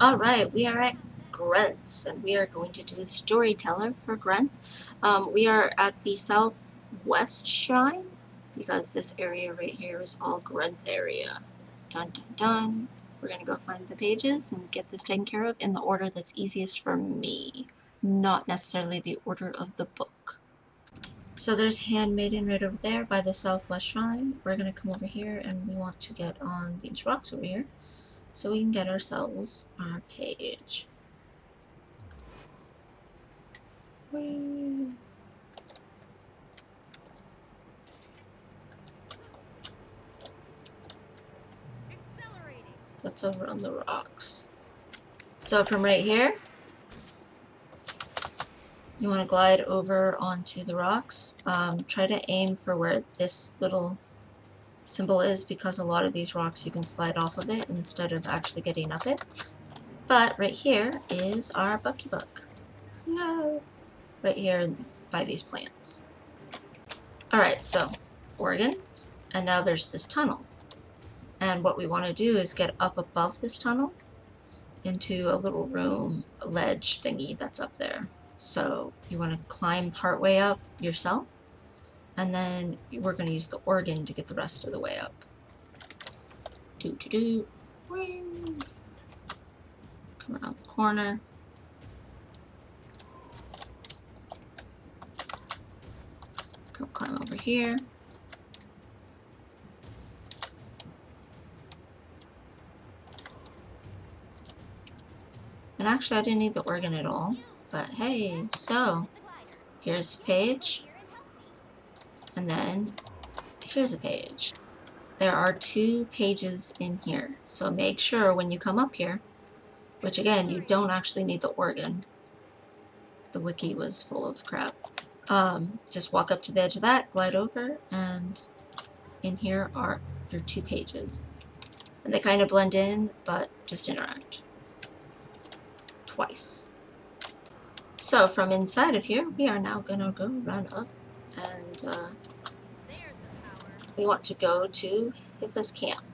Alright, we are at Grenth, and we are going to do Storyteller for Grenth. We are at the southwest shrine, because this area right here is all Grenth area. Dun dun dun. We're gonna go find the pages and get this taken care of in the order that's easiest for me, not necessarily the order of the book. So there's Handmaiden right over there by the southwest shrine. We're gonna come over here and we want to get on these rocks over here so we can get ourselves our page. Whee. That's over on the rocks. So from right here, you want to glide over onto the rocks. Try to aim for where this little symbol is, because a lot of these rocks you can slide off of it instead of actually getting up it. But right here is our Bucky Book. No. Right here by these plants. Alright, so Oregon, and now there's this tunnel. And what we want to do is get up above this tunnel into a little room, a ledge thingy that's up there. So you want to climb part way up yourself, and then we're going to use the organ to get the rest of the way up. Do. Come around the corner. Come climb over here. And actually I didn't need the organ at all, but hey, so here's a page, and then here's a page. There are 2 pages in here, so make sure when you come up here, which again, you don't actually need the organ. The wiki was full of crap. Just walk up to the edge of that, glide over, and in here are your 2 pages. And they kind of blend in, but just interact. Twice. So from inside of here, we are now gonna go run up, and we want to go to Hiffa's camp,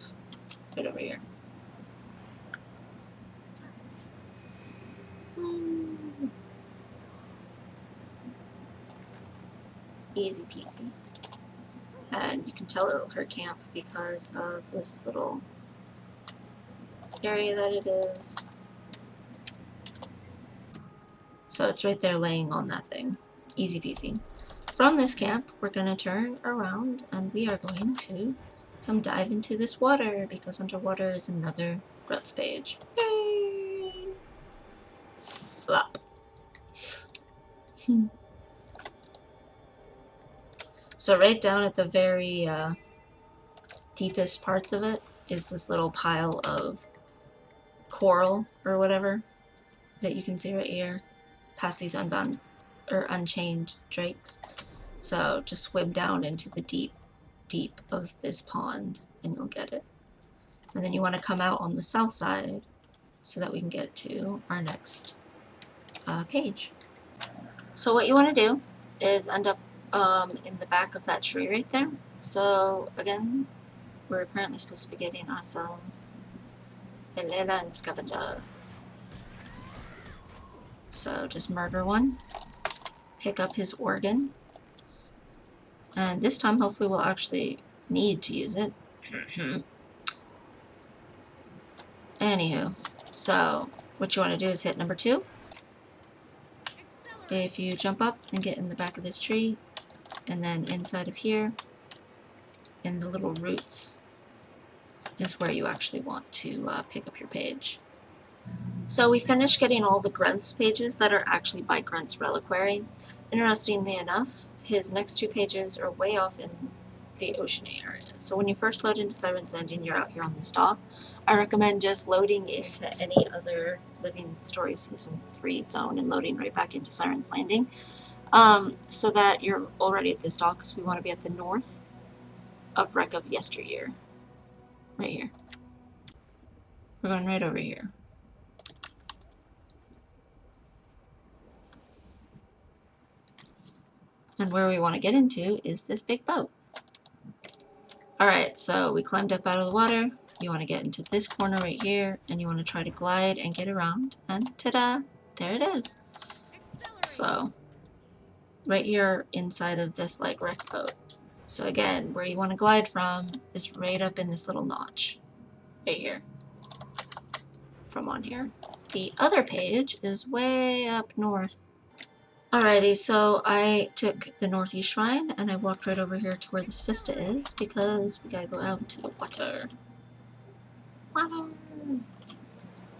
right over here. Easy peasy. And you can tell her camp because of this little area that it is. So it's right there laying on that thing. Easy peasy. From this camp, we're going to turn around and we are going to come dive into this water, because underwater is another Grenth page. Yay! Flop. So right down at the very deepest parts of it is this little pile of coral or whatever that you can see right here, past these unbound or unchained drakes. So just swim down into the deep of this pond and you'll get it. And then you want to come out on the south side so that we can get to our next page. So what you want to do is end up in the back of that tree right there. So again, we're apparently supposed to be getting ourselves Elela and Scavenger. So just murder one, pick up his organ, and this time hopefully we'll actually need to use it. Anywho, so what you want to do is hit number 2. If you jump up and get in the back of this tree, and then inside of here, in the little roots, is where you actually want to pick up your page. So we finished getting all the Grenth's pages that are actually by Grenth's reliquary. Interestingly enough, his next 2 pages are way off in the ocean area. So when you first load into Siren's Landing, you're out here on this dock. I recommend just loading into any other Living Story Season 3 zone and loading right back into Siren's Landing, so that you're already at this dock, because we want to be at the north of Wreck of Yesteryear. Right here. We're going right over here. And where we want to get into is this big boat. Alright, so we climbed up out of the water, you want to get into this corner right here, and you want to try to glide and get around, and ta-da! There it is! So, right here inside of this like wreck boat. So again, where you want to glide from is right up in this little notch. Right here. From on here. The other page is way up north. Alrighty, so I took the northeast shrine and I walked right over here to where this vista is because we gotta go out into the water. Water!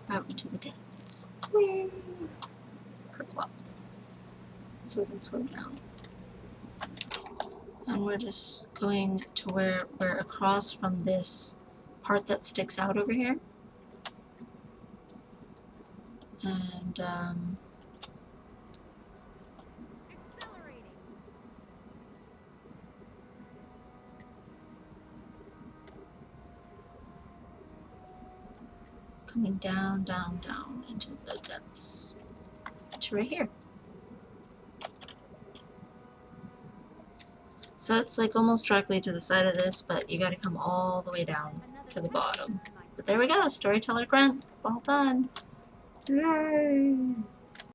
Out into the depths. Whee! Kerplop. So we can swim down. And we're just going to where we're across from this part that sticks out over here. And coming down, down, down into the depths to right here. So it's like almost directly to the side of this, but you gotta come all the way down to the bottom. But there we go, Storyteller Grenth, well done. Yay!